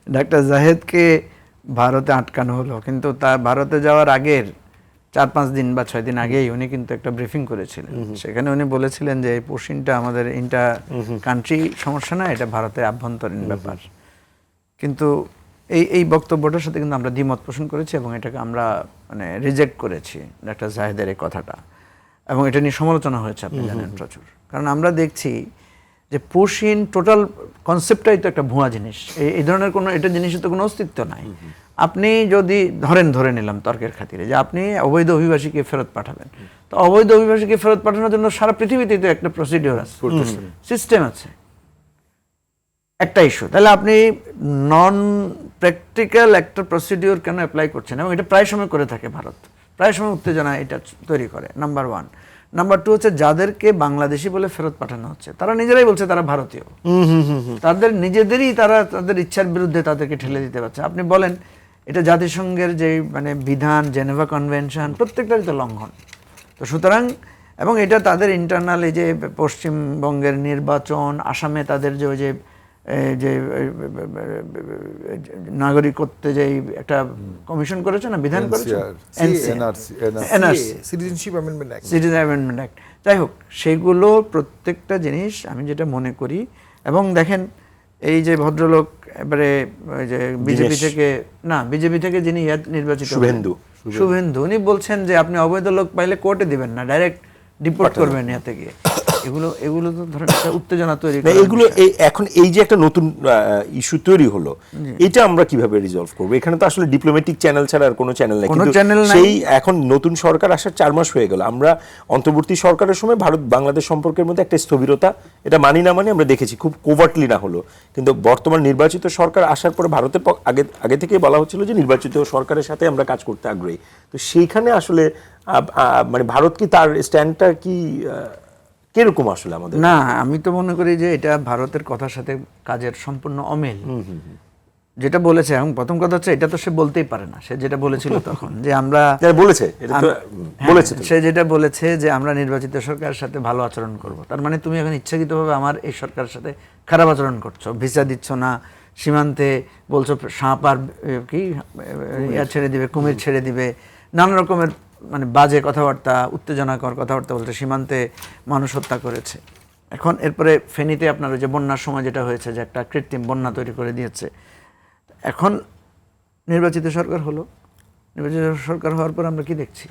Doctor জাহেদকে ভারতে আটকানো হলো, কিন্তু তার ভারতে যাওয়ার আগের 4-5 দিন বা 6 দিন আগেই উনি কিন্তু একটা ব্রিফিং করেছিলেন। সেখানে উনি বলেছিলেন যে এই পোর্শনটা আমাদের ইন্টার কান্ট্রি সমস্যা না, এটা ভারতের আভ্যন্তরীণ ব্যাপার। কিন্তু এই বক্তব্যটার সাথে কিন্তু আমরা দ্বিমত পোষণ করেছি এবং এটাকে আমরা মানে রিজেক্ট করেছি ডাক্তার জাহেদের এই কথাটা, এবং এটা নিয়ে সমালোচনা হয়েছে আপনি জানেন প্রচুর। কারণ আমরা দেখছি যে পোর্শন টোটাল কনসেপ্টটাই তো একটা ভুয়া জিনিস, এই ধরনের কোনো এটা জিনিসের তো কোনো অস্তিত্ব নাই। আপনি যদি ধরে নিলাম তর্কের খাতিরে যে আপনি অবৈধ অভিবাসীকে ফেরত পাঠাবেন, তো অবৈধ অভিবাসীকে ফেরত পাঠানোর জন্য সারা পৃথিবীতে তো একটা প্রসিডিওর আছে, সিস্টেম আছে, একটা ইস্যু। তাহলে আপনি নন প্র্যাকটিক্যাল একটা প্রসিডিওর কেন অ্যাপ্লাই করছেন? এবং এটা প্রায় সময় করে থাকে ভারত, প্রায় সময় উত্তেজনা এটা তৈরি করে, নাম্বার 1। নাম্বার 2 হচ্ছে যাদেরকে বাংলাদেশি বলে ফেরত পাঠানো হচ্ছে তারা নিজেরাই বলছে তারা ভারতীয়, তাদের নিজেদেরই তারা তাদের ইচ্ছার বিরুদ্ধে তাদেরকে ঠেলে দিতে পারছে। আপনি বলেন এটা জাতিসংঘের যে মানে বিধান, জেনেভা কনভেনশন, প্রত্যেকটারই তো লঙ্ঘন। তো সুতরাং এবং এটা তাদের ইন্টারনাল এই যে পশ্চিমবঙ্গের নির্বাচন, আসামে তাদের যে ওই যে নাগরিকত্বে যে একটা কমিশন করেছে না, বিধান করেছে, citizenship amendment act, citizen amendment act. যাই হোক, সেগুলো প্রত্যেকটা জিনিস আমি যেটা মনে করি, এবং দেখেন এই যে ভদ্রলোক এবারে ওই যে বিজেপি থেকে যিনি নির্বাচিত শুভেন্দু, উনি বলছেন যে আপনি অবৈধ লোক পাইলে কোর্টে দিবেন না, ডাইরেক্ট ডিপোর্ট করবেন ইয়াতে গিয়ে। এগুলো তো ধরেন একটা উত্তেজনা তৈরি করে। এগুলো এখন এই যে একটা নতুন ইস্যু তৈরি হলো, এটা আমরা কিভাবে রিজলভ করব? এখানে তো আসলে ডিপ্লোম্যাটিক চ্যানেল ছাড়া আর কোনো চ্যানেল নেই। কিন্তু সেই এখন নতুন সরকার আসার 4 মাস হয়ে গেল, আমরা অন্তর্বর্তী সরকারের সময় ভারত বাংলাদেশ সম্পর্কের মধ্যে একটা স্থবিরতা, এটা মানি না মানি আমরা দেখেছি, খুব কোভার্টলি না হলো। কিন্তু বর্তমান নির্বাচিত সরকার আসার পরে ভারতের আগে থেকেই বলা হচ্ছিল যে নির্বাচিত সরকারের সাথে আমরা কাজ করতে আগ্রহী। তো সেইখানে আসলে মানে ভারত কি তার স্ট্যান্ডটা কি কিরকম আসলে আমাদের? না, আমি তো মনে করি যে এটা ভারতের কথার সাথে কাজের সম্পূর্ণ অমিল। যেটা বলেছে, এবং প্রথম কথা হচ্ছে এটা তো সে বলতেই পারে না, সে যেটা বলেছিল তখন যে আমরা সে যেটা বলেছে যে আমরা নির্বাচিত সরকারের সাথে ভালো আচরণ করব। তার মানে তুমি এখন ইচ্ছাকৃতভাবে আমার এই সরকারের সাথে খারাপ আচরণ করছো, ভিসা দিচ্ছ না, সীমান্তে বলছো সাপ আর কি ছেড়ে দিবে, কুমির ছেড়ে দিবে, নানা রকমের মানে বাজে কথাবার্তা, উত্তেজনাকর কথাবার্তা বলতে, সীমান্তে মানুষ হত্যা করেছে। এখন এরপরে ফেনীতে আপনার ওই যে বন্যার সময় যেটা হয়েছে, যে একটা কৃত্রিম বন্যা তৈরি করে দিয়েছে। এখন নির্বাচিত সরকার হলো, নির্বাচিত সরকার হওয়ার পর আমরা কি দেখছি?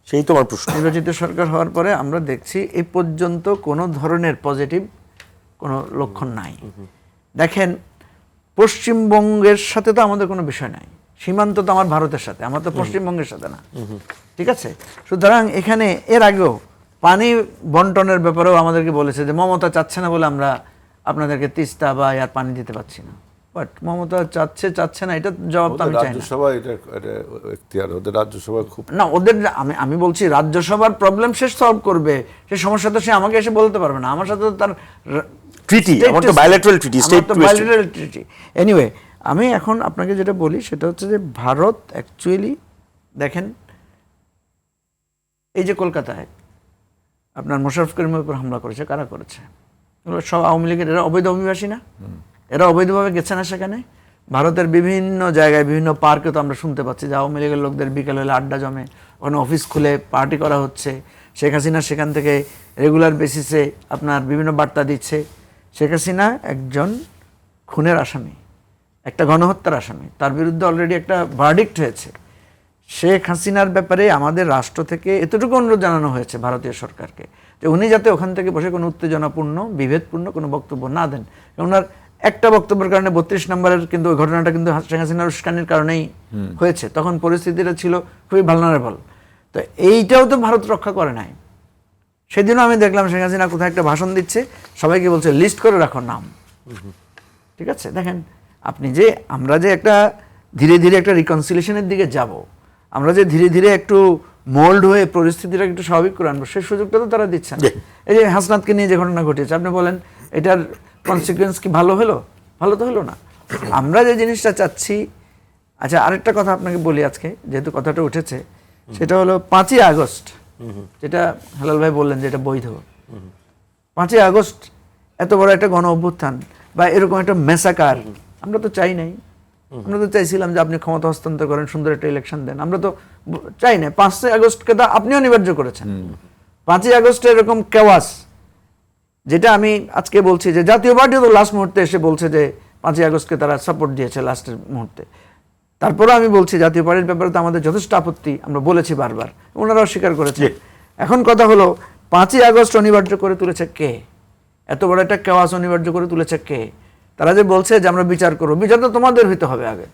সেই তোমার প্রশ্ন। নির্বাচিত সরকার হওয়ার পরে আমরা দেখছি এই পর্যন্ত কোনো ধরনের পজিটিভ কোনো লক্ষণ নাই। দেখেন, পশ্চিমবঙ্গের সাথে তো আমাদের কোনো বিষয় নাই, সীমান্ত তো আমার ভারতের সাথে, আমার তো পশ্চিমবঙ্গের সাথে না, ঠিক আছে? সুতরাং এখানে এর আগেও পানি বন্টনের ব্যাপারেও আমাদেরকে বলেছে যে মমতা চাচ্ছে না বলে আমরা আপনাদেরকে তিস্তা বা আর পানি দিতে পারছি না। বাট মমতা চাচ্ছে না, এটা জবাব তো আমি চাই না। রাজ্যসভা এটা এখতিয়ার, ওদের রাজ্যসভা খুব না, ওদের আমি বলছি রাজ্যসভার প্রবলেম সে সলভ করবে, সে সমস্যা তো সে আমাকে এসে বলতে পারবে না, আমার সাথে তো তার ট্রিটি, আমার তো bilateral treaty, state to treaty. Anyway, আমি এখন আপনাকে যেটা বলি সেটা হচ্ছে যে ভারত অ্যাকচুয়ালি দেখেন, এই যে কলকাতায় আপনার মোশাররফ করিমের উপর হামলা করেছে, কারা করেছে? এগুলো সব আওয়ামী লীগের। এরা অবৈধ অভিবাসী না? এরা অবৈধভাবে গেছে না সেখানে? ভারতের বিভিন্ন জায়গায়, বিভিন্ন পার্কে তো আমরা শুনতে পাচ্ছি যে আওয়ামী লীগের লোকদের বিকেল হলে আড্ডা জমে, ওখানে অফিস খুলে পার্টি করা হচ্ছে। শেখ হাসিনা সেখান থেকে রেগুলার বেসিসে আপনার বিভিন্ন বার্তা দিচ্ছে। শেখ হাসিনা একজন খুনের আসামি, একটা গণহত্যার আসামি, তার বিরুদ্ধে অলরেডি একটা ভার্ডিক্ট হয়েছে। শেখ হাসিনার ব্যাপারে আমাদের রাষ্ট্র থেকে এতটুকু অনুরোধ জানানো হয়েছে ভারতীয় সরকারকে যে উনি যাতে ওখান থেকে বসে কোনো উত্তেজনাপূর্ণ, বিভেদপূর্ণ কোনো বক্তব্য না দেন। ওনার একটা বক্তব্যের কারণে 32 নম্বরের কিন্তু ওই ঘটনাটা কিন্তু শেখ হাসিনার উস্কানির কারণেই হয়েছে, তখন পরিস্থিতিটা ছিল খুবই ভালনারেবল। তো এইটাও তো ভারত রক্ষা করে নাই। সেদিনও আমি দেখলাম শেখ হাসিনা কোথায় একটা ভাষণ দিচ্ছে, সবাইকে বলছে লিস্ট করে রাখো নাম, ঠিক আছে? দেখেন আপনি যে আমরা যে একটা ধীরে ধীরে একটা রিকনসিলিয়েশনের দিকে যাব, আমরা যে ধীরে ধীরে একটু মোল্ড হয়ে পরিস্থিতিটা একটু স্বাভাবিক করে আনবো, সেই সুযোগটা তো তারা দিচ্ছে না। এই যে হাসনাতকে নিয়ে যে ঘটনা ঘটেছে, আপনি বলেন এটার কনসিকুয়েন্স কি ভালো হলো? ভালো তো হলো না। আমরা যে জিনিসটা চাচ্ছি, আচ্ছা আরেকটা কথা আপনাকে বলি আজকে, যেহেতু কথাটা উঠেছে, সেটা হলো 5ই আগস্ট, যেটা হেলাল ভাই বললেন যে এটা বৈধ। 5ই আগস্ট এত বড় একটা গণ অভ্যুত্থান বা এরকম একটা মেসাকার আমরা তো চাই নাই। আমরা তো চাইছিলাম যে আপনি ক্ষমতা হস্তান্তর করেন, সুন্দর একটা ইলেকশন দেন। আমরা তো চাই না। 5ই আগস্টকে তো আপনি অনিবার্য করেছেন। 5ই আগস্টে এরকম কেওয়াস, যেটা আমি আজকে বলছি যে জাতীয় পার্টি তো লাস্ট মুহূর্তে এসে বলছে যে 5ই আগস্টকে তারা সাপোর্ট দিয়েছে লাস্টের মুহূর্তে। তারপরেও আমি বলছি জাতীয় পার্টির ব্যাপারে তো আমাদের যথেষ্ট আপত্তি, আমরা বলেছি বারবার, ওনারাও স্বীকার করেছে। এখন কথা হলো 5ই আগস্ট অনিবার্য করে তুলেছে কে? এত বড় একটা কেওয়াস অনিবার্য করে তুলেছে কে? তারা যে বলছে যে আমরা বিচার করবো, বিচার তো তোমাদের হইতে হবে আগে।